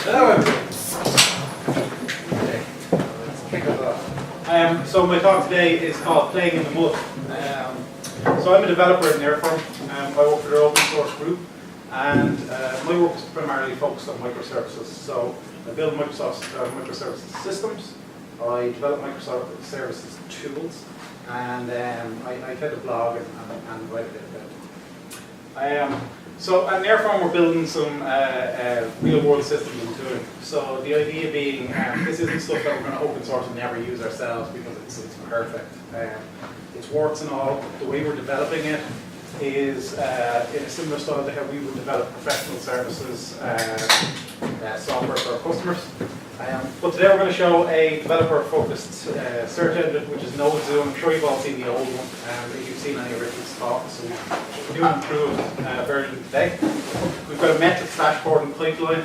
Okay, let's kick it off. So my talk today is called Playing in the Mud. So I'm a developer in Airform. I work for their open source group, and my work is primarily focused on microservices. So I build microservices systems, I develop microservices tools, and I tend to blog and write a bit about it. So at Airform we're building some real world systems and tooling. So the idea being this isn't stuff that we're going to open source and never use ourselves because it's perfect. It's works and all. The way we're developing it is in a similar style to how we would develop professional services software for our customers. But today we're going to show a developer-focused search engine, which is NodeZoo. I'm sure you've all seen the old one, if you've seen any of Richard's talks. So we're doing an improved version today. We've got a metrics dashboard and pipeline,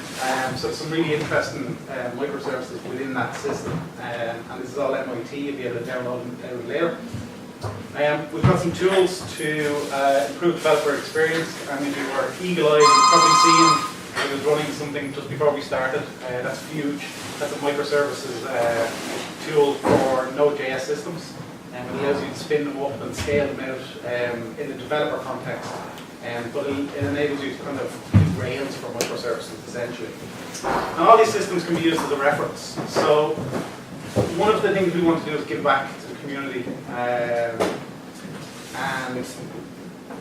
so some really interesting microservices within that system. And this is all MIT, you'll be able to download it later. We've got some tools to improve developer experience. And if you were eagle-eyed, you've probably seen I was running something just before we started. That's huge. That's a microservices tool for Node.js systems, and it allows you to spin them up and scale them out in a developer context. But it enables you to kind of use Rails for microservices essentially. Now all these systems can be used as a reference. So one of the things we want to do is give back to the community, and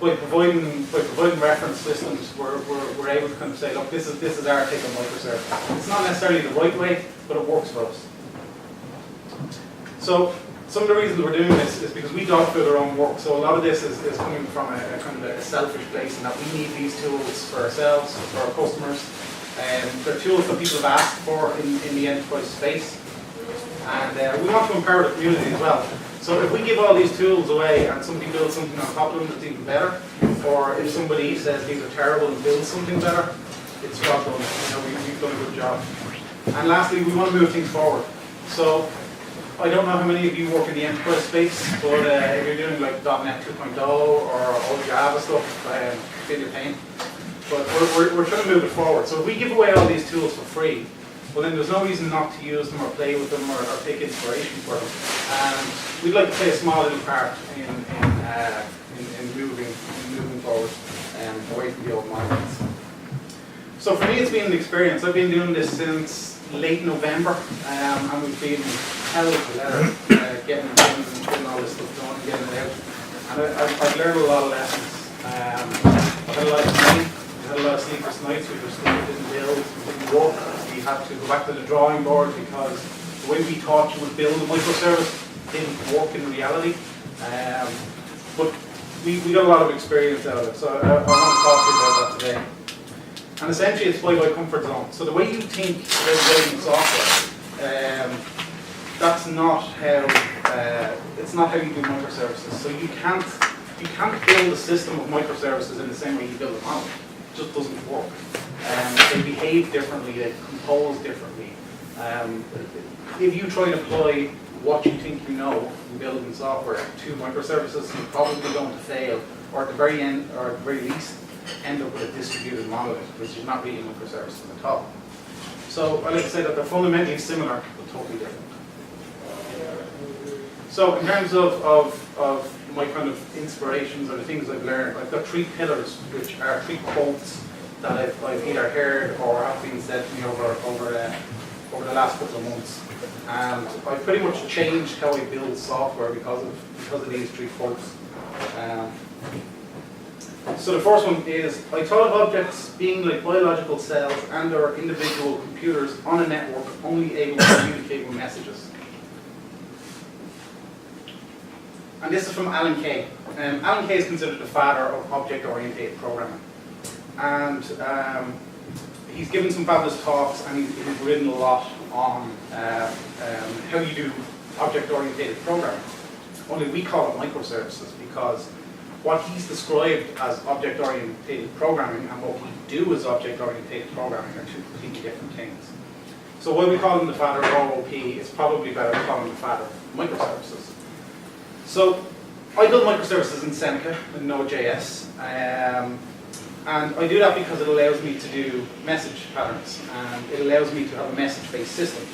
by providing reference systems, we're able to kind of say, look, this is our take on microservices. It's not necessarily the right way, but it works for us. So some of the reasons we're doing this is because we dog food our own work. So a lot of this is coming from a kind of a selfish place, in that we need these tools for ourselves, for our customers. They're tools that people have asked for in the enterprise space, and we want to empower the community as well. So if we give all these tools away and somebody builds something on top of them that's even better, or if somebody says these are terrible and builds something better, it's job done. We've done a good job. And lastly, we want to move things forward. So I don't know how many of you work in the enterprise space, but if you're doing like .NET 2.0 or all the Java stuff, feel your pain. But we're trying to move it forward. So if we give away all these tools for free, well then there's no reason not to use them or play with them or take inspiration from them. And we'd like to play a small little part in moving forward away from the old mindsets. So for me it's been an experience. I've been doing this since late November, and we've been hell of a letter getting all this stuff done and getting it out. And I've learned a lot of lessons. I've had a lot of pain, I've had a lot of sleepless nights. We just didn't build, didn't work. We had to go back to the drawing board because the way we thought you would build a microservice didn't work in reality. But we got a lot of experience out of it, so I want to talk to you about that today. And essentially it's by comfort zone. So the way you think about building software, that's not how it's not how you do microservices. So you can't build a system of microservices in the same way you build a model. It just doesn't work. They behave differently, they compose differently. If you try and apply what you think you know in building software to microservices, you're probably going to fail, or at the very end, or at the very least, end up with a distributed monolith, which is not really microservices at all. So I like to say that they're fundamentally similar, but totally different. So in terms of my kind of inspirations or the things I've learned, I've got 3 pillars, which are 3 quotes that I've either heard or have been said to me over the last couple of months. And I've pretty much changed how I build software because of these 3 quotes. So the first one is, I thought of objects being like biological cells and or individual computers on a network only able to communicate with messages. And this is from Alan Kay. Alan Kay is considered the father of object-oriented programming. And he's given some fabulous talks, and he's written a lot on how you do object-oriented programming. Only we call it microservices because what he's described as object-oriented programming and what we do as object-oriented programming are 2 completely different things. So while we call him the father of OOP, it's probably better to call him the father of microservices. So I build microservices in Seneca, in Node.js. And I do that because it allows me to do message patterns, and it allows me to have a message-based system.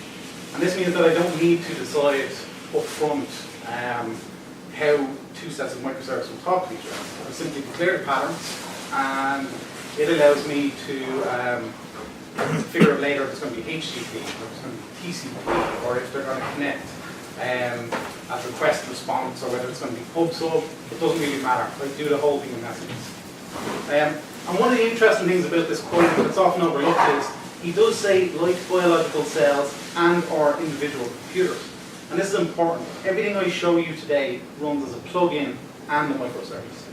And this means that I don't need to decide up front how two sets of microservices will talk to each other. I simply declare the patterns, and it allows me to figure out later if it's going to be HTTP, or if it's going to be TCP, or if they're going to connect as request response, or whether it's going to be pub sub. It doesn't really matter. I do the whole thing in messages. And one of the interesting things about this quote that's often overlooked is he does say like biological cells and or individual computers. And this is important. Everything I show you today runs as a plug-in and a microservice.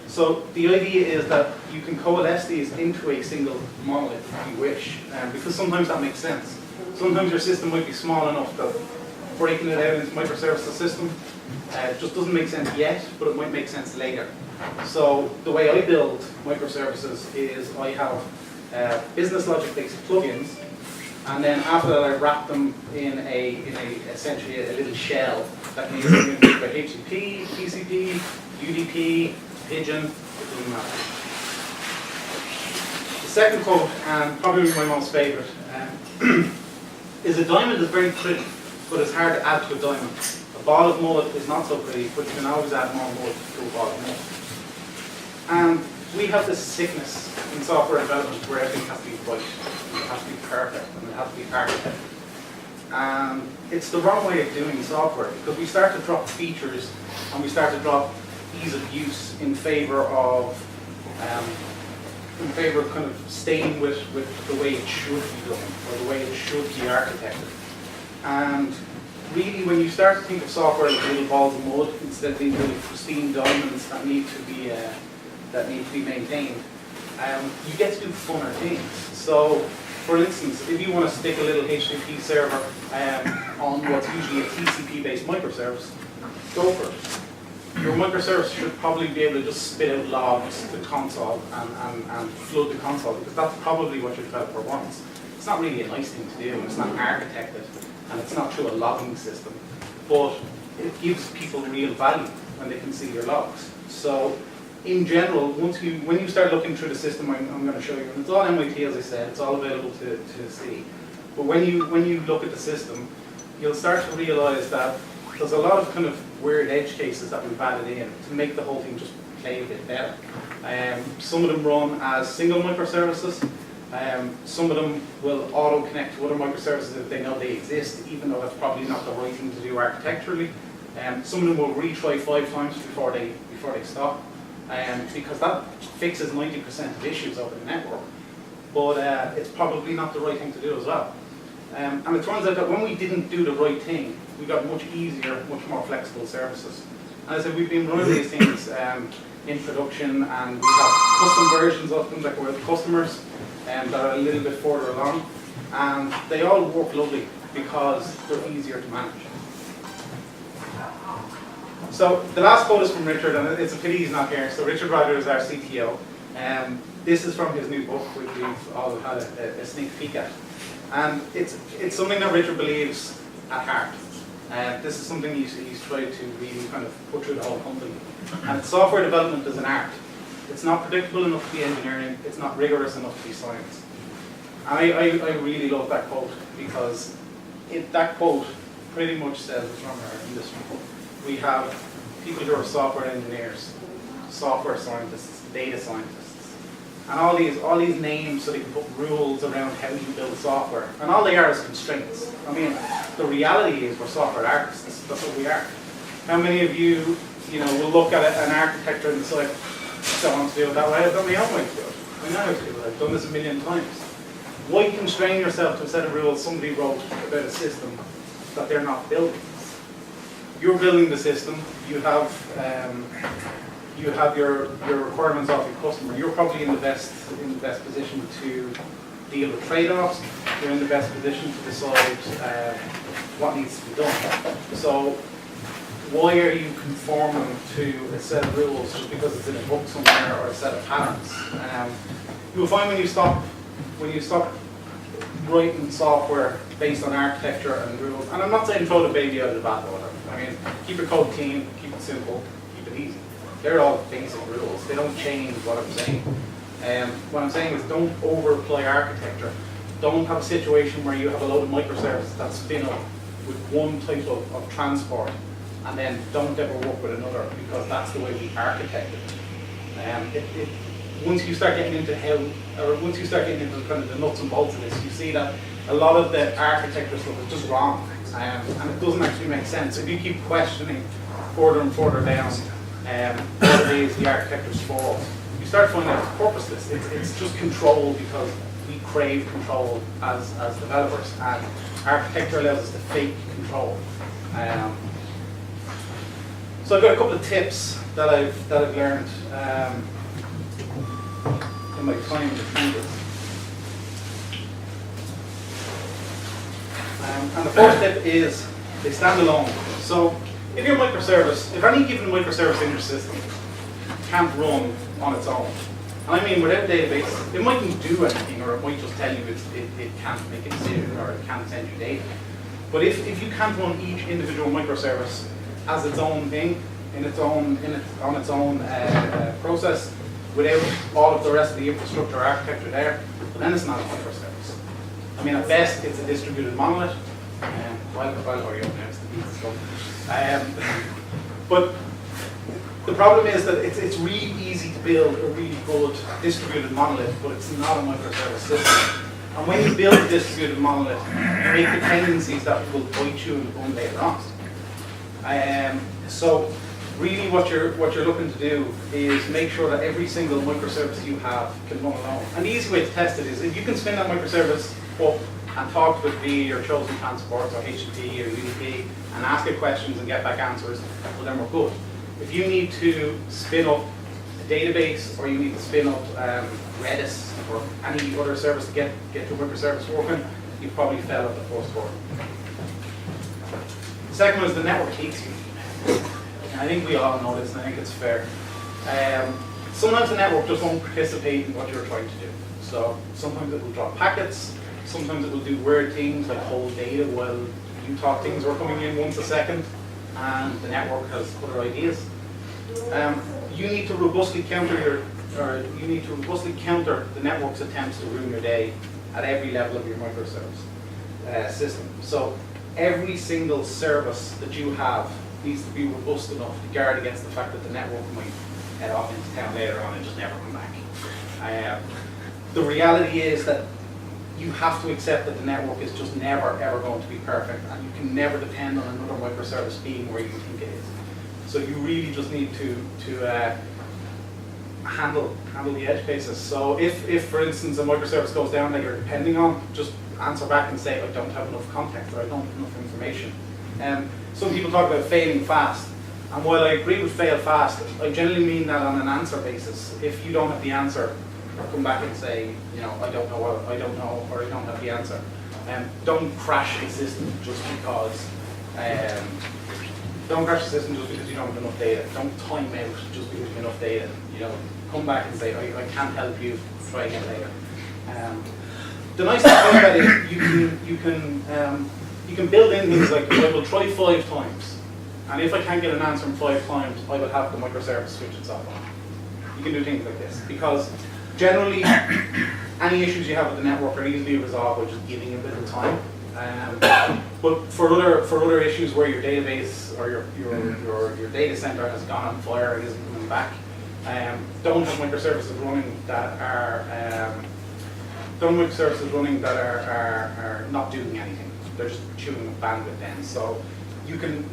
So the idea is that you can coalesce these into a single monolith if you wish, because sometimes that makes sense. Sometimes your system might be small enough that breaking it out into microservices system just doesn't make sense yet, but it might make sense later. So the way I build microservices is I have business logic based plugins, and then after that I wrap them in essentially a little shell that can either be used by HTTP, TCP, UDP, Pigeon, it doesn't matter. The second quote, and probably my most favourite, is a diamond is very pretty, but it's hard to add to a diamond. A ball of mud is not so pretty, but you can always add more mud to a ball of mud. And we have this sickness in software development where everything has to be right, and it has to be perfect, and it has to be architected. And it's the wrong way of doing software, because we start to drop features and we start to drop ease of use in favour of kind of staying with the way it should be done, or the way it should be architected. And really, when you start to think of software as little balls of mud instead of being really pristine diamonds that need to be maintained, you get to do funner things. So, for instance, if you want to stick a little HTTP server on what's usually a TCP-based microservice, go for it. Your microservice should probably be able to just spit out logs to the console and flood the console, because that's probably what your developer wants. It's not really a nice thing to do, and it's not architected, and it's not through a logging system, but it gives people real value when they can see your logs. So, in general, when you start looking through the system, I'm going to show you, and it's all MIT, as I said, it's all available to see. But when you look at the system, you'll start to realise that there's a lot of kind of weird edge cases that we've added in to make the whole thing just play a bit better. Some of them run as single microservices. Some of them will auto-connect to other microservices if they know they exist, even though that's probably not the right thing to do architecturally. Some of them will retry 5 times before they stop, because that fixes 90% of issues over the network. But it's probably not the right thing to do as well. And it turns out that when we didn't do the right thing, we got much easier, much more flexible services. And as I said, we've been running these things in production, and we have custom versions of them that go out to customers that are a little bit further along. And they all work lovely because they're easier to manage. So the last quote is from Richard, and it's a pity he's not here. So Richard Rogers is our CTO. This is from his new book, which we've all had a sneak peek at. And it's something that Richard believes at heart. This is something he's tried to really kind of put through the whole company. And software development is an art. It's not predictable enough to be engineering. It's not rigorous enough to be science. And I really love that quote, because that quote pretty much says it's from our industry. We have people who are software engineers, software scientists, data scientists, and all these names so they can put rules around how you build software. And all they are is constraints. I mean, the reality is we're software artists. That's what we are. How many of you will look at an architecture and decide, I don't want to do it that way, I've got my own way to do it. I know how to do it. I've done this a million times. Why constrain yourself to a set of rules somebody wrote about a system that they're not building? You're building the system. You have your requirements of your customer. You're probably in the best position to deal with trade-offs. You're in the best position to decide what needs to be done. So why are you conforming to a set of rules just because it's in a book somewhere or a set of patterns? You will find when you stop writing software based on architecture and rules, and I'm not saying throw the baby out of the bathwater. I mean, keep your code clean, keep it simple, keep it easy. They're all basic rules. They don't change what I'm saying. What I'm saying is don't over-apply architecture. Don't have a situation where you have a load of microservices that spin up with one type of transport, and then don't ever work with another, because that's the way we architect it. Once you start getting into once you start getting into kind of the nuts and bolts of this, you see that a lot of the architecture stuff is just wrong, and it doesn't actually make sense. If you keep questioning further and further down what it is the architecture's for, you start finding out it's purposeless. It's just control because we crave control as developers, and architecture allows us to fake control. So I've got a couple of tips that I've learned in my time in the trenches. And the first tip is they stand alone. So if you're a microservice, if any given microservice in your system can't run on its own, and I mean without a database, it mightn't do anything, or it might just tell you it can't make a decision, or it can't send you data. But if you can't run each individual microservice as its own thing, on its own process, without all of the rest of the infrastructure architecture there, then it's not a microservice. I mean, at best, it's a distributed monolith. I'll hurry up now, it's the beat stuff. But the problem is that it's really easy to build a really good distributed monolith, but it's not a microservice system. And when you build a distributed monolith, you make dependencies that will bite you in the bum later on. So really what you're looking to do is make sure that every single microservice you have can run alone. And the easy way to test it is if you can spin that microservice up and talk with your chosen transports or HTTP or UDP and ask it questions and get back answers, well then we're good. If you need to spin up a database, or you need to spin up Redis or any other service to get your microservice working, you probably fell at the first hurdle. The second one is the network hates you. And I think we all know this, and I think it's fair. Sometimes the network just won't participate in what you're trying to do. So sometimes it will drop packets, sometimes it will do weird things like hold data while you thought things were coming in once a second, and the network has other ideas. You need to robustly counter the network's attempts to ruin your day at every level of your microservice system. So every single service that you have needs to be robust enough to guard against the fact that the network might head off into town later on and just never come back. The reality is that you have to accept that the network is just never ever going to be perfect, and you can never depend on another microservice being where you think it is. So you really just need to handle the edge cases. So if for instance a microservice goes down that you're depending on, just answer back and say I don't have enough context, or I don't have enough information. Some people talk about failing fast, and while I agree with fail fast, I generally mean that on an answer basis. If you don't have the answer, come back and say, I don't know, or I don't have the answer. Don't crash the system just because. Don't crash the system just because you don't have enough data. Don't time out just because you have enough data. Come back and say, I can't help you. Try again later. The nice thing about that is you can build in things like I will try 5 times, and if I can't get an answer in 5 times, I will have the microservice switch itself on. You can do things like this because generally any issues you have with the network are easily resolved by just giving a bit of time. But for other issues where your database or your data center has gone on fire and isn't coming back, don't have microservices running that are not doing anything. They're just chewing up bandwidth then. So you can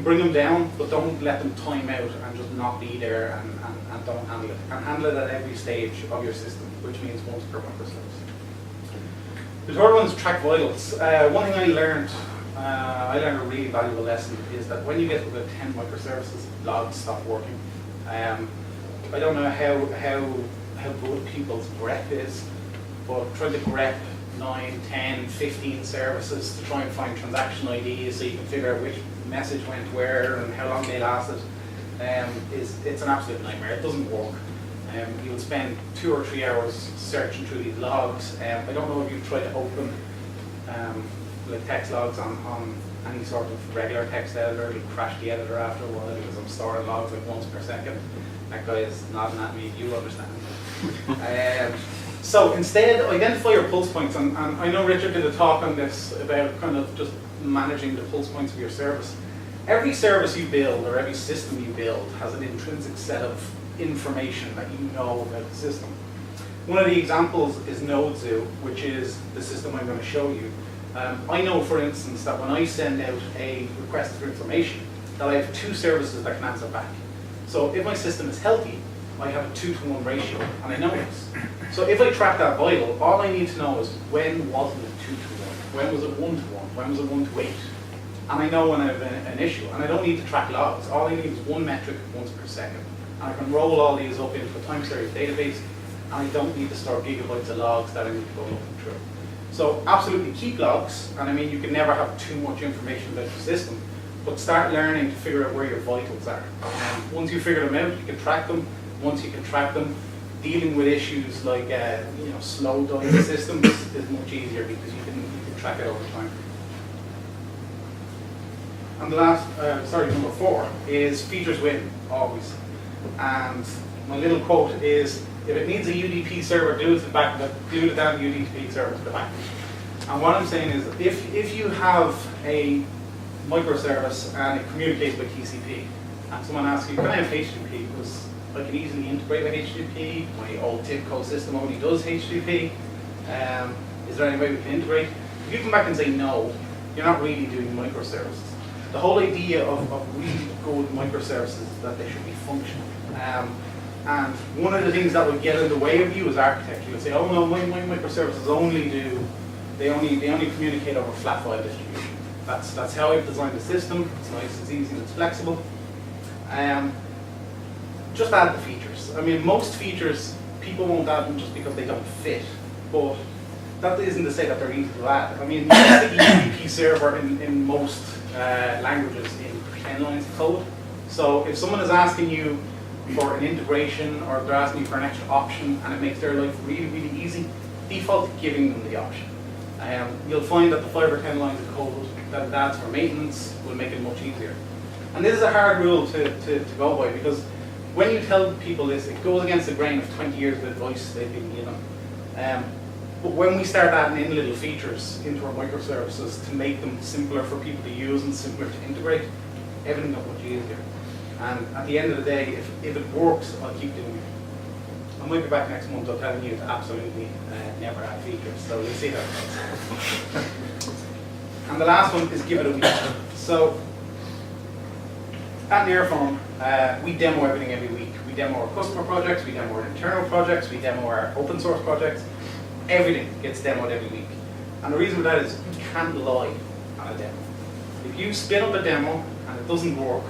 bring them down, but don't let them time out and just not be there and don't handle it. And handle it at every stage of your system, which means once per microservice. The third one is track vitals. One thing I learned a really valuable lesson is that when you get to about 10 microservices, logs stop working. I don't know how good people's grep is, but trying to grep 9, 10, 15 services to try and find transaction IDs so you can figure out which message went where and how long they lasted, it's an absolute nightmare. It doesn't work. You would spend 2 or 3 hours searching through these logs. I don't know if you've tried to open like text logs on any sort of regular text editor, it'll crash the editor after a while because I'm storing logs like once per second. That guy is nodding at me, you understand. So instead, identify your pulse points, and I know Richard did a talk on this about kind of just managing the pulse points of your service. Every service you build or every system you build has an intrinsic set of information that you know about the system. One of the examples is NodeZoo, which is the system I'm going to show you. I know, for instance, that when I send out a request for information, that I have 2 services that can answer back. So if my system is healthy, I have a 2-to-1 ratio, and I know this. So if I track that vital, all I need to know is when wasn't it 2-to-1, when was it 1-to-1, when was it 1-to-8, and I know when I have an issue, and I don't need to track logs. All I need is one metric once per second, and I can roll all these up into a time series database, and I don't need to store gigabytes of logs that I need to go looking through. So absolutely keep logs, and I mean you can never have too much information about your system, but start learning to figure out where your vitals are. And once you figure them out, you can track them. Once you can track them, dealing with issues like slow dying systems is much easier because you can track it over time. And the last, number 4 is features win, always. And my little quote is, if it needs a UDP server, do the damn UDP server to the back. And what I'm saying is, if you have a microservice and it communicates by TCP, and someone asks you, can I have HTTP? Because I can easily integrate with HTTP. My old TIBCO system only does HTTP. Is there any way we can integrate? If you come back and say no, you're not really doing microservices. The whole idea of really good microservices is that they should be functional. And one of the things that would get in the way of you is architecture. You'll say, oh no, my microservices only communicate over flat file distribution. That's how I've designed the system. It's nice, it's easy, it's flexible. Just add the features. I mean, most features, people won't add them just because they don't fit, but that isn't to say that they're easy to add. I mean, you use the UDP server in most languages in 10 lines of code. So if someone is asking you for an integration or if they're asking you for an extra option and it makes their life really, really easy, default giving them the option. You'll find that the 5 or 10 lines of code that it adds for maintenance will make it much easier. And this is a hard rule to go by because when you tell people this, it goes against the grain of 20 years of advice they've been given. But when we start adding in little features into our microservices to make them simpler for people to use and simpler to integrate, everything got much easier. And at the end of the day, if it works, I'll keep doing it. I might be back next month telling you to absolutely never add features, so we'll see how it goes. And the last one is give it a week. So at Nearform, we demo everything every week. We demo our customer projects, we demo our internal projects, we demo our open source projects. Everything gets demoed every week. And the reason for that is you can't lie on a demo. If you spin up a demo and it doesn't work,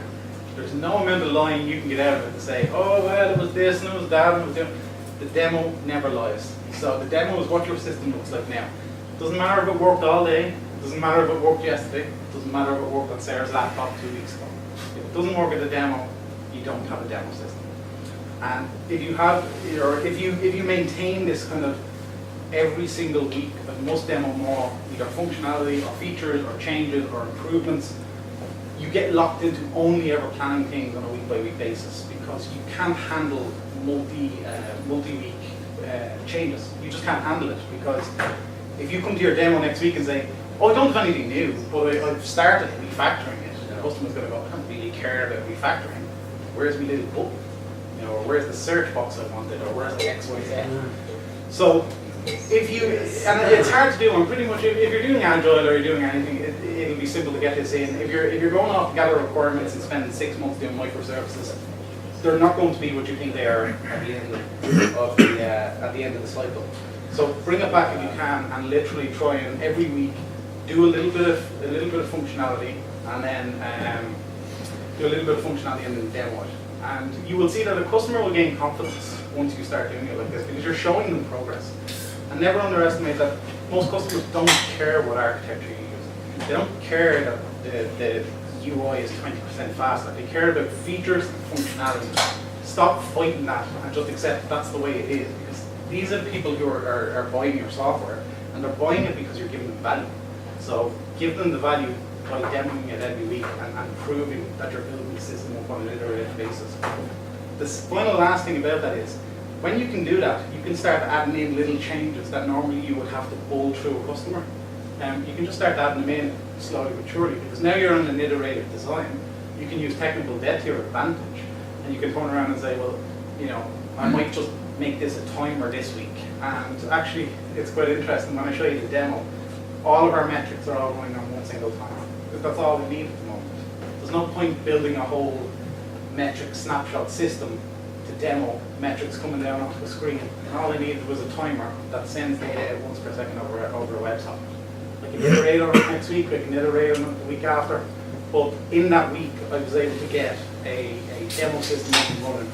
there's no amount of lying you can get out of it to say, oh, well, it was this and it was that and it was that. The demo never lies. So the demo is what your system looks like now. It doesn't matter if it worked all day, it doesn't matter if it worked yesterday, it doesn't matter if it worked on Sarah's laptop 2 weeks ago. If it doesn't work at the demo, you don't have a demo system. And if you have, or if you maintain this kind of every single week, but must demo more, either functionality or features or changes or improvements, you get locked into only ever planning things on a week-by-week basis because you can't handle multi-week changes. You just can't handle it because if you come to your demo next week and say, oh, I don't have anything new, but I've started refactoring it, and the customer's going to go, I don't really care about refactoring. Where's my little button? You know, or where's the search box I wanted, or where's the X, Y, Z? So if you, and it's hard to do, and pretty much if you're doing Agile or you're doing anything, it'll be simple to get this in. If you're going off to gather requirements and spending 6 months doing microservices, they're not going to be what you think they are at the end of the cycle. So bring it back if you can, and literally try and every week do a little bit of functionality, and then do a little bit of functionality and then demo it. And you will see that a customer will gain confidence once you start doing it like this because you're showing them progress. And never underestimate that most customers don't care what architecture you use. They don't care that the UI is 20% faster. They care about features and functionality. Stop fighting that and just accept that's the way it is. Because these are the people who are buying your software, and they're buying it because you're giving them value. So give them the value by demoing it every week and proving that you're building the system up on an iterative basis. The final last thing about that is, when you can do that, you can start adding in little changes that normally you would have to pull through a customer. You can just start adding them in slowly but surely, because now you're on an iterative design. You can use technical debt to your advantage, and you can turn around and say, well, you know, I might just make this a timer this week. And actually, it's quite interesting when I show you the demo. All of our metrics are all running on one single timer, because that's all we need at the moment. There's no point building a whole metric snapshot system to demo metrics coming down onto the screen. And all I needed was a timer that sends data out once per second over a website. I can iterate on it next week, I can iterate on it the week after, but in that week I was able to get a demo system up and running.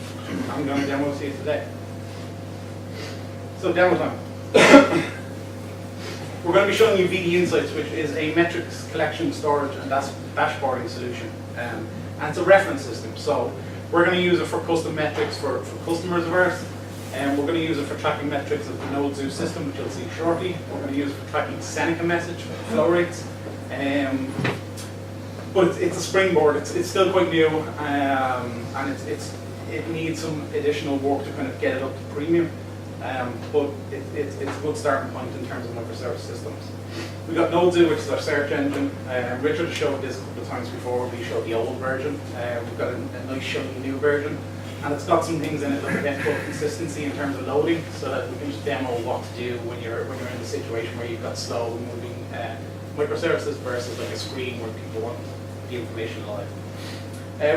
I'm going to demo to you today. So demo time. We're going to be showing you VD Insights, which is a metrics collection, storage and dashboarding solution. And it's a reference system. So we're going to use it for custom metrics for customers of ours. And we're going to use it for tracking metrics of the Node Zoo system, which you'll see shortly. We're going to use it for tracking Seneca message, flow rates. But it's a springboard. It's still quite new, and it needs some additional work to kind of get it up to premium. But it's a good starting point in terms of microservice systems. We've got Node Zoo, which is our search engine. Richard has showed this a couple of times before. We showed the old version. We've got a nice shiny new version. And it's got some things in it like network consistency in terms of loading, so that we can just demo what to do when you're in the situation where you've got slow moving microservices versus like a screen where people want the information live.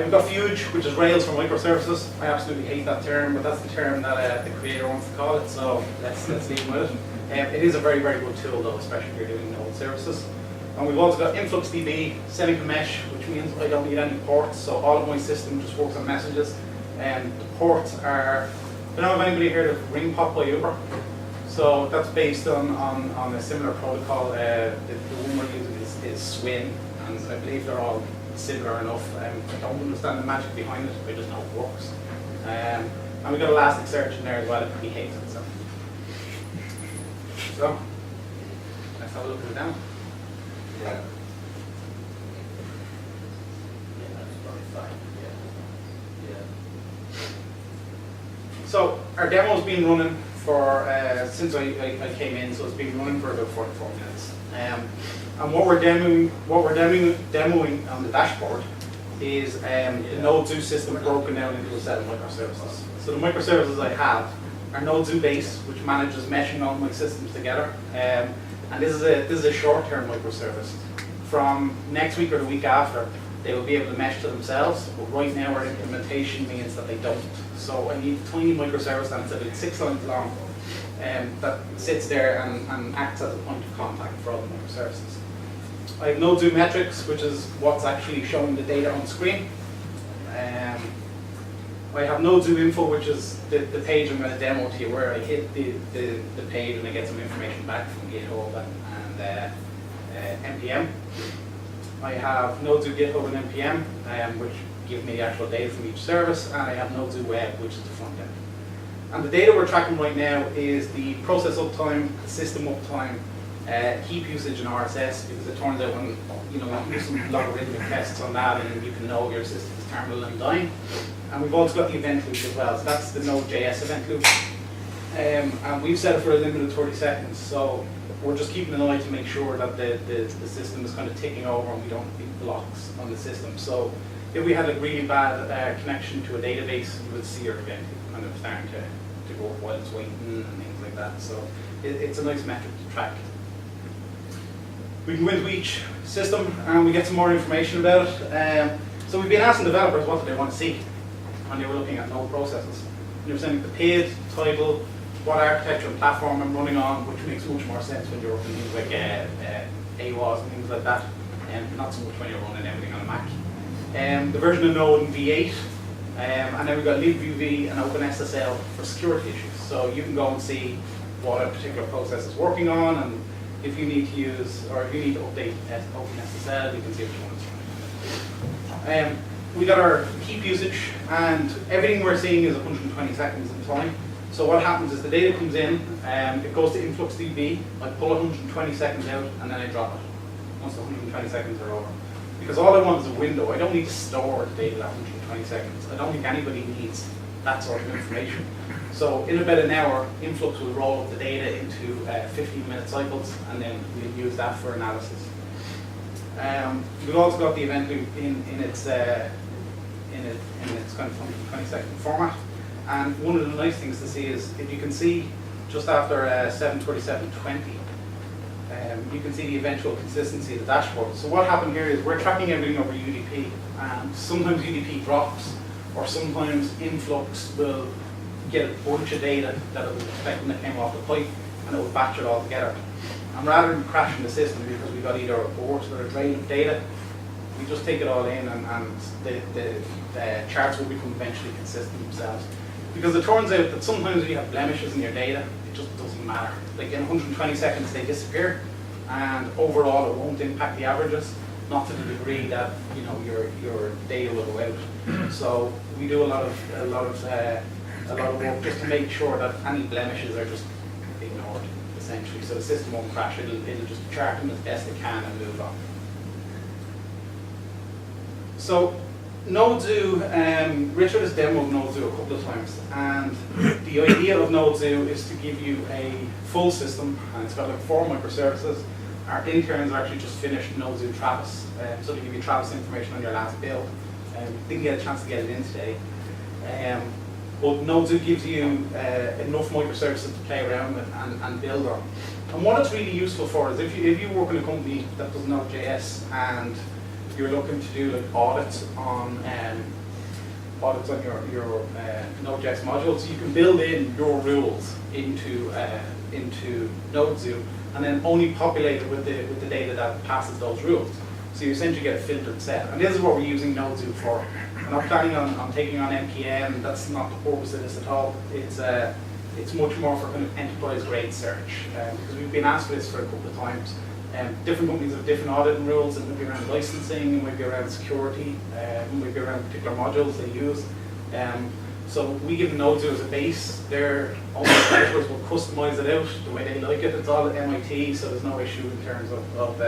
We've got Fuge, which is Rails for microservices. I absolutely hate that term, but that's the term that the creator wants to call it, so let's leave with it. It is a very, very good tool though, especially if you're doing node services. And we've also got InfluxDB, Seneca Mesh, which means I don't need any ports, so all of my system just works on messages. And the ports are, I don't know if anybody heard of Ring Pop by Uber. So that's based on a similar protocol. The one we're using is Swin, and I believe they're all similar enough. I don't understand the magic behind it, I just know it works. And we've got Elasticsearch in there as well if we hate it. So let's have a look at the demo. Yeah. So our demo's been running for since I came in, so it's been running for about 44 minutes. And what we're demoing on the dashboard is the Node Zoo system broken down into a set of microservices. So the microservices I have are Node Zoo base, which manages meshing all my systems together. And this is a short-term microservice. From next week or the week after, they will be able to mesh to themselves, but right now our implementation means that they don't. So I need a tiny microservice that's about 6 lines long that sits there and acts as a point of contact for all the microservices. I have Node Zoo metrics, which is what's actually showing the data on screen. I have Node Zoo info, which is the page I'm going to demo to you, where I hit the page and I get some information back from GitHub and NPM. I have Node Zoo GitHub and NPM, which give me the actual data from each service, and I have Node Zoo Web, which is the front end. And the data we're tracking right now is the process uptime, system uptime, heap usage and RSS, because it turns out when you do some logarithmic tests on that, and you can know your system is terminal and dying. And we've also got the event loop as well, so that's the Node.js event loop. And we've set it for a limit of 30 seconds, so we're just keeping an eye to make sure that the system is kind of ticking over and we don't have big blocks on the system. So if we had a really bad connection to a database, you would see your event kind of starting to go up while it's waiting and things like that. So it's a nice metric to track. We can go into each system and we get some more information about it. So we've been asking developers what do they want to see when they were looking at node processes. And they were saying the PID, title, what architecture and platform I'm running on, which makes much more sense when you're working things like AWAS and things like that, and not so much when you're running everything on a Mac. The version of Node in V8, and then we've got libUV and OpenSSL for security issues. So you can go and see what a particular process is working on, and if you need to use, or if you need to update OpenSSL, you can see what you want. We got our heap usage, and everything we're seeing is 120 seconds in time. So what happens is the data comes in, it goes to InfluxDB, I pull 120 seconds out, and then I drop it once the 120 seconds are over. because all I want is a window. I don't need to store the data at 120 seconds. I don't think anybody needs that sort of information. So in about an hour, Influx will roll up the data into 15-minute cycles, and then we'll use that for analysis. We've also got the event loop in its kind of 120-second format. And one of the nice things to see is, if you can see just after 7:27:20, you can see the eventual consistency of the dashboard. So what happened here is we're tracking everything over UDP, and sometimes UDP drops, or sometimes Influx will get a bunch of data that it was expecting that came off the pipe, and it will batch it all together. And rather than crashing the system because we got either a burst or a drain of data, we just take it all in, and the charts will become eventually consistent themselves. Because it turns out that sometimes when you have blemishes in your data, it just doesn't matter. Like in 120 seconds they disappear, and overall it won't impact the averages, not to the degree that your data will go out. So we do a lot of work just to make sure that any blemishes are just ignored, essentially. So the system won't crash. It'll just chart them as best it can and move on. So NodeZoo, Richard has demoed NodeZoo a couple of times, and the idea of NodeZoo is to give you a full system, and it's got like 4 microservices. Our interns are actually just finished NodeZoo Travis, so they give you Travis information on your last build. Didn't get a chance to get it in today. But NodeZoo gives you enough microservices to play around with and build on. And what it's really useful for is if you work in a company that does Node.js and you're looking to do like audits on your Node.js modules, you can build in your rules into NodeZoo, and then only populate it with the data that passes those rules. So you essentially get a filtered set, and this is what we're using NodeZoo for. I'm not planning on taking on NPM. That's not the purpose of this at all. It's much more for kind of enterprise grade search, because we've been asked for this for a couple of times. Different companies have different auditing rules. It might be around licensing, it might be around security, it might be around particular modules they use. So we give NodeZoo as a base. Their own developers will customize it out the way they like it. It's all at MIT, so there's no issue in terms of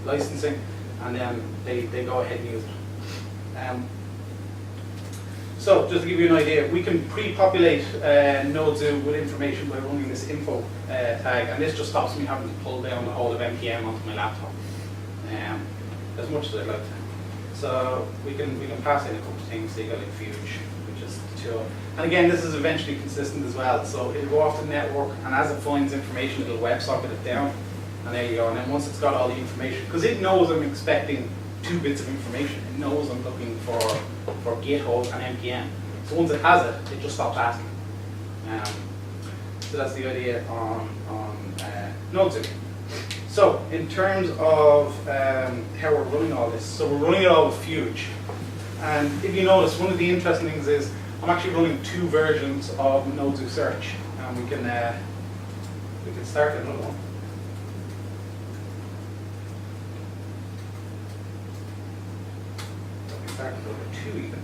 licensing. And then they go ahead and use it. So just to give you an idea, we can pre-populate NodeZoo with information by running this info tag, and this just stops me having to pull down the whole of NPM onto my laptop, as much as I'd like to. So we can pass in a couple of things. So you got like Fuge, which is the tool, and again this is eventually consistent as well. So it'll go off the network, and as it finds information, it'll WebSocket it down, and there you go. And then once it's got all the information, because it knows I'm expecting 2 bits of information, it knows I'm looking for GitHub and NPM. So once it has it, it just stops asking. So that's the idea on NodeZoo. So in terms of how we're running all this, so we're running it all with Fuge. And if you notice, one of the interesting things is I'm actually running 2 versions of NodeZoo Search, and we can start another one. Started over 2 even.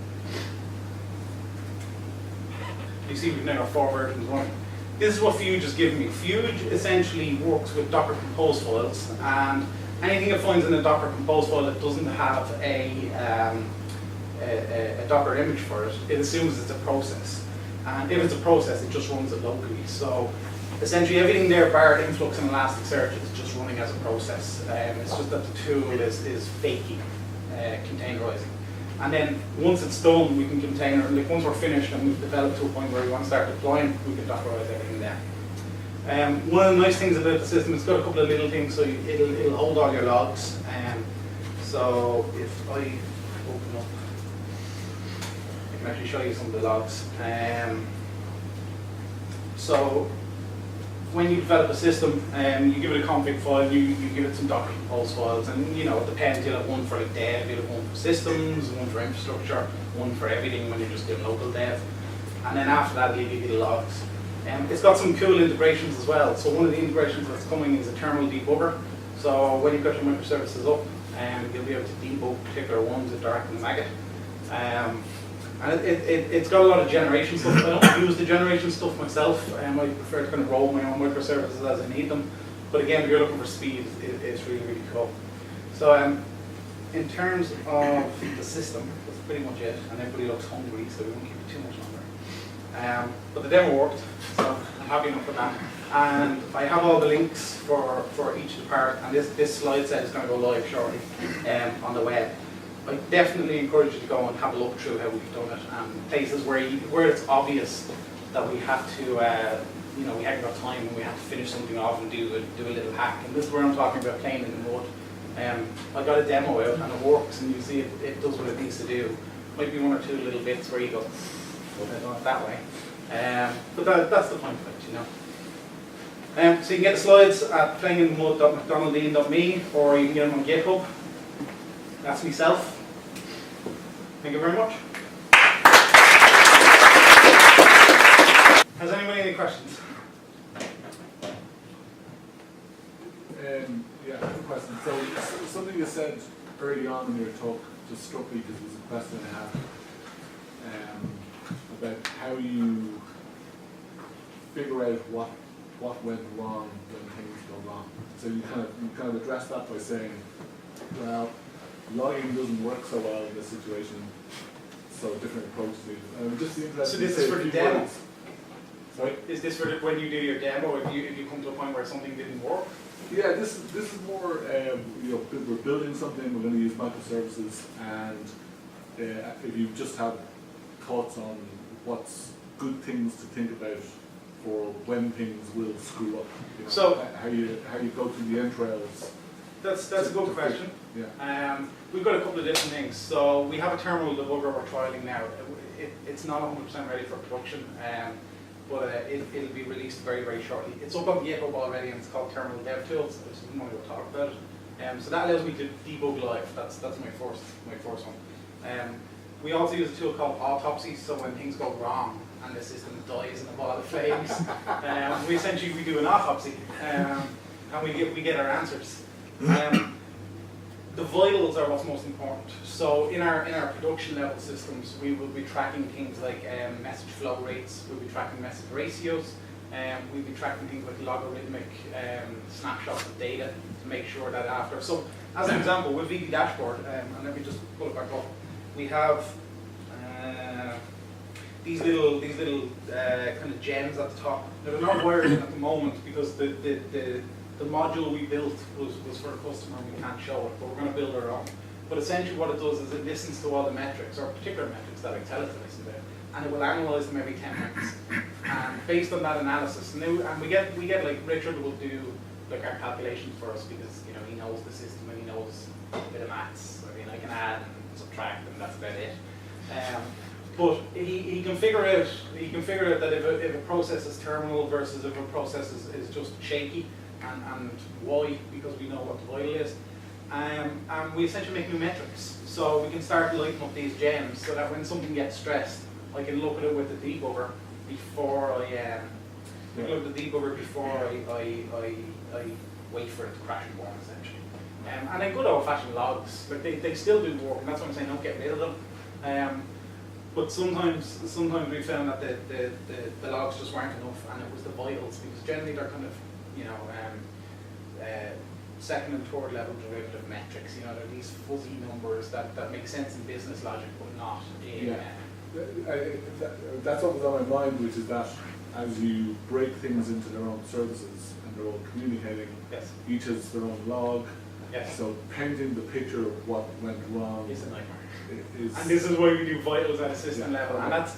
You see we've now got 4 versions running. This is what Fuge has given me. Fuge essentially works with Docker Compose files, and anything it finds in a Docker Compose file that doesn't have a Docker image for it, it assumes it's a process. And if it's a process, it just runs it locally. So essentially everything there, bar Influx and Elasticsearch, is just running as a process. It's just that the tool is fakey containerizing. And then once it's done, we can container, like once we're finished and we've developed to a point where we want to start deploying, we can Dockerize everything there. One of the nice things about the system, it's got a couple of little things, so it'll hold all your logs. So if I open up, I can actually show you some of the logs. So when you develop a system, you give it a config file, you give it some Docker Compose files, and it depends. You'll have one for like dev, you'll have one for systems, one for infrastructure, one for everything when you're just doing local dev, and then after that you'll give you the logs. It's got some cool integrations as well. So one of the integrations that's coming is a terminal debugger. So when you've got your microservices up, you'll be able to debug particular ones with direct and maggot. And it's got a lot of generation stuff. I don't use the generation stuff myself. I prefer to kind of roll my own microservices as I need them. But again, if you're looking for speed, it's really, really cool. So in terms of the system, that's pretty much it, and everybody looks hungry, so we won't keep it too much longer. But the demo worked, so I'm happy enough with that. And I have all the links for each of the parts, and this slide set is going to go live shortly on the web. I definitely encourage you to go and have a look through how we've done it, and places where it's obvious that we have to, we haven't got time and we have to finish something off and do a little hack. And this is where I'm talking about playing in the mud. I got a demo out and it works, and you see it does what it needs to do. Might be one or two little bits where you go, I've done it that way. But that's the point of it, you know. So you can get the slides at playinginthemud.mcdonnelldean.me, or you can get them on GitHub. That's myself. Thank you very much. Has anybody any questions? Yeah, I have a question. So something you said early on in your talk just struck me because it was a question I had about how you figure out what went wrong when things go wrong. So you kind of addressed that by saying, well, logging doesn't work so well in this situation, so different approach to it. I'm just interested. So this is for the demo. Words. Sorry? Is this for when you do your demo? If you come to a point where something didn't work? Yeah, this is more. We're building something. We're going to use microservices, and if you just have thoughts on what's good things to think about for when things will screw up. You know, so how you go through the entrails. That's a good question. Yeah. We've got a couple of different things. So we have a terminal debugger we're trialing now. It's not 100% ready for production, but it'll be released very, very shortly. It's up on GitHub already, and it's called Terminal Dev Tools. I just didn't want to talk about it. So that allows me to debug live. That's my first one. We also use a tool called Autopsy. So when things go wrong and the system dies in a ball of flames, we do an autopsy, and we get our answers. The vitals are what's most important. So in our production level systems, we will be tracking things like message flow rates, we'll be tracking message ratios, we'll be tracking things like logarithmic snapshots of data to make sure that after. So as an example, with VB Dashboard, and let me just pull it back up, we have these little kind of gems at the top. Now, they're not wired in at the moment because the module we built was for a customer and we can't show it, but we're going to build our own. But essentially what it does is it listens to all the metrics, or particular metrics that I tell it to listen to, and it will analyze them every 10 minutes. And based on that analysis, and we get like Richard will do like our calculations for us because he knows the system and he knows a bit of maths. I mean, I can add and subtract and that's about it. But he can figure out that if a process is terminal versus if a process is just shaky. And why? Because we know what the vital is. And we essentially make new metrics. So we can start lighting up these gems so that when something gets stressed, I can look at it with the debugger before I wait for it to crash and burn, essentially. And then good old-fashioned logs, like they still do work, and that's what I'm saying, don't get rid of them. But sometimes we found that the logs just weren't enough, and it was the vitals, because generally they're kind of second and third level derivative metrics. They're these fuzzy numbers that make sense in business logic, but not in. That's what was on my mind, which is that as you break things into their own services and they're all communicating, yes. Each has their own log. Yes. So painting the picture of what went wrong is a nightmare. And this is why we do vitals at a system level, and that's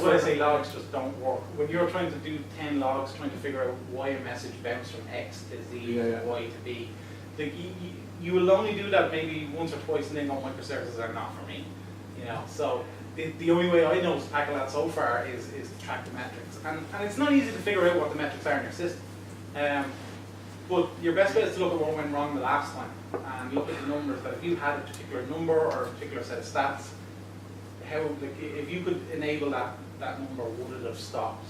why I say logs just don't work. When you're trying to do 10 logs, trying to figure out why a message bounced from X to Z, Y to B, you will only do that maybe once or twice, and then go, microservices are not for me. So the only way I know to tackle that so far is to track the metrics, and it's not easy to figure out what the metrics are in your system. But your best bet is to look at what went wrong the last time and look at the numbers. That if you had a particular number or a particular set of stats, if you could enable that number, would it have stopped?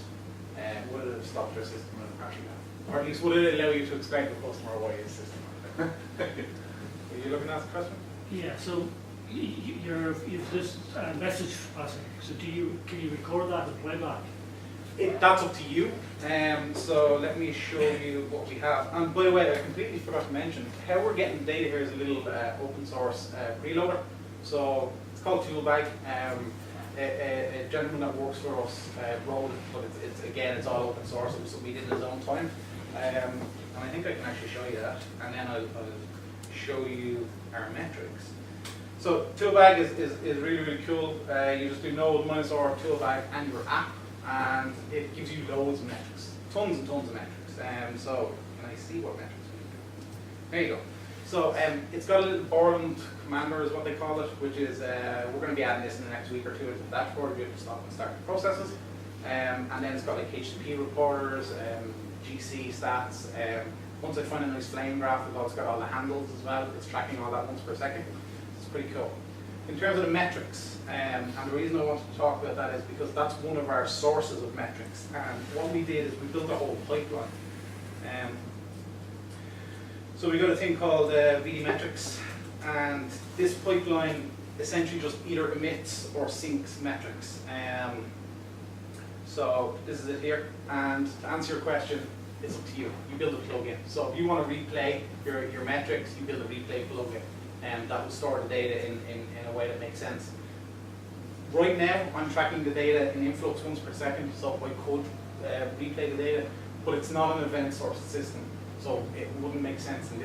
Would it have stopped your system from crashing out? Or at least would it allow you to explain to the customer why his system went down? Are you looking at the question? Yeah. So you've this message passing. So can you record that and play back? That's up to you. So let me show you what we have. And by the way, I completely forgot to mention, how we're getting data here is a little open source preloader. So it's called Toolbag. A gentleman that works for us wrote it, but it's all open source. It was something he did in his own time. And I think I can actually show you that. And then I'll show you our metrics. So Toolbag is really, really cool. You just do node -r Toolbag and your app, and it gives you loads of metrics, tons and tons of metrics. So can I see what metrics we do? There you go. So it's got a little Borland commander is what they call it, which is, we're going to be adding this in the next week or two into the dashboard. You have to stop and start the processes. And then it's got like HTTP reporters, GC stats. Once I find a nice flame graph, it's got all the handles as well. It's tracking all that once per second. It's pretty cool. In terms of the metrics, and the reason I wanted to talk about that is because that's one of our sources of metrics. And what we did is we built a whole pipeline. So we got a thing called VD metrics, and this pipeline essentially just either emits or syncs metrics. So this is it here, and to answer your question, it's up to you. You build a plugin. So if you want to replay your metrics, you build a replay plugin, and that will store the data in a way that makes sense. Right now, I'm tracking the data in influx once per second, so I could replay the data, but it's not an event source system. So it wouldn't make sense in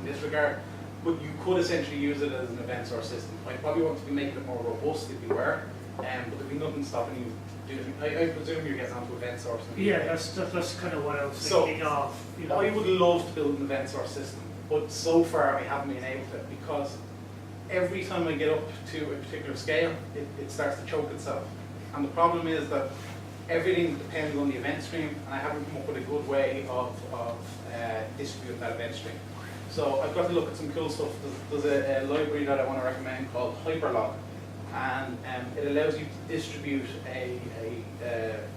this regard, but you could essentially use it as an event source system. I probably want to be making it more robust if you were, but there'd be nothing stopping you doing. I presume you're getting onto event source. Yeah, that's kind of what I was thinking of. You know. I would love to build an event source system, but so far I haven't been able to, because every time I get up to a particular scale, it starts to choke itself. And the problem is that everything depends on the event stream, and I haven't come up with a good way of distributing that event stream. So I've got to look at some cool stuff. There's a library that I want to recommend called Hyperlog, and it allows you to distribute a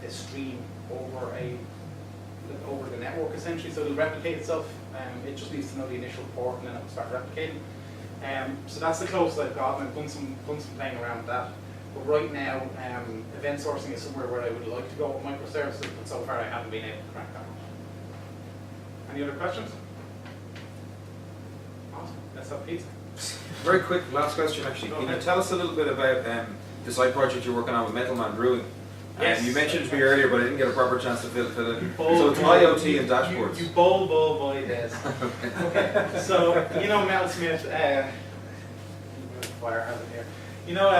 stream over the network essentially. So it'll replicate itself. It just needs to know the initial port, and then it'll start replicating. So that's the closest I've got, and I've done some playing around with that. But right now, event sourcing is somewhere where I would like to go with microservices, but so far I haven't been able to crack that. Any other questions? Awesome. Let's have pizza. Very quick, last question actually. Can you tell us a little bit about the side project you're working on with Metalman Brewing? Yes. You mentioned it to me earlier, but I didn't get a proper chance to fill it in. So it's IoT and dashboards. You bowl boy this. Okay. So you know Mel Smith. Fire hazard here. You know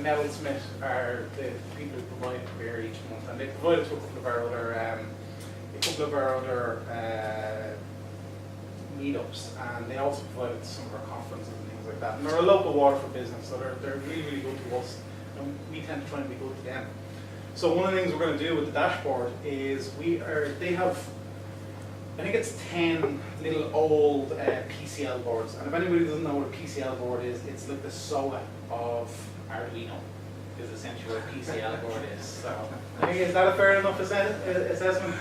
Mel Smith are the people who provide beer each month, and they provide it to a couple of our other meetups, and they also provide it to some of our conferences and things like that. And they're a local Waterford business, so they're really, really good to us, and we tend to try and be good to them. So one of the things we're going to do with the dashboard is they have, I think it's 10 little old PCL boards. And if anybody doesn't know what a PCL board is, it's like the SOA of Arduino, is essentially what a PCL board is. So I think, is that a fair enough assessment?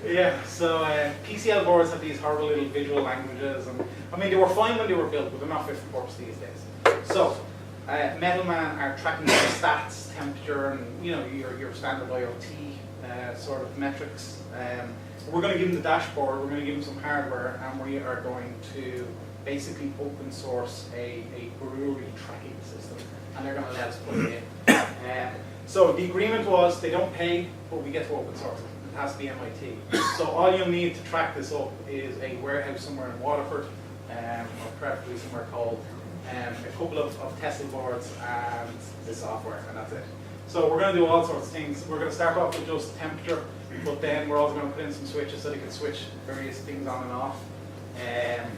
Yeah, so PCL boards have these horrible little visual languages, and I mean they were fine when they were built, but they're not fit for purpose these days. So Metalman are tracking the stats, temperature, and your standard IoT sort of metrics. We're going to give them the dashboard. We're going to give them some hardware, and we are going to basically open source a brewery tracking system, and they're going to let us put it in. So the agreement was they don't pay, but we get to open source it. It has to be MIT. So all you'll need to track this up is a warehouse somewhere in Waterford, or preferably somewhere cold, a couple of Tesla boards, and the software, and that's it. So we're going to do all sorts of things. We're going to start off with just temperature, but then we're also going to put in some switches so they can switch various things on and off. And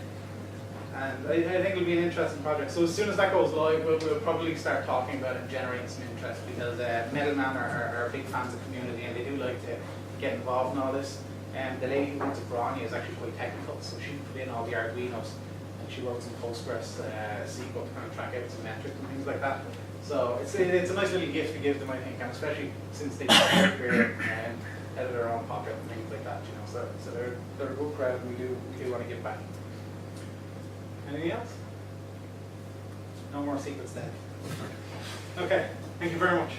I think it'll be an interesting project. So as soon as that goes live, we'll probably start talking about it and generating some interest, because Metalman are big fans of the community, and they do like to get involved in all this. And the lady who runs it, Bronny, is actually quite technical, so she put in all the Arduinos, and she wrote some Postgres SQL to kind of track out some metrics and things like that. So it's a nice little gift to give them, I think, and especially since they career and out of their own pocket and things like that, So they're a good crowd, and we do want to give back. Anything else? No more secrets then. Okay, thank you very much.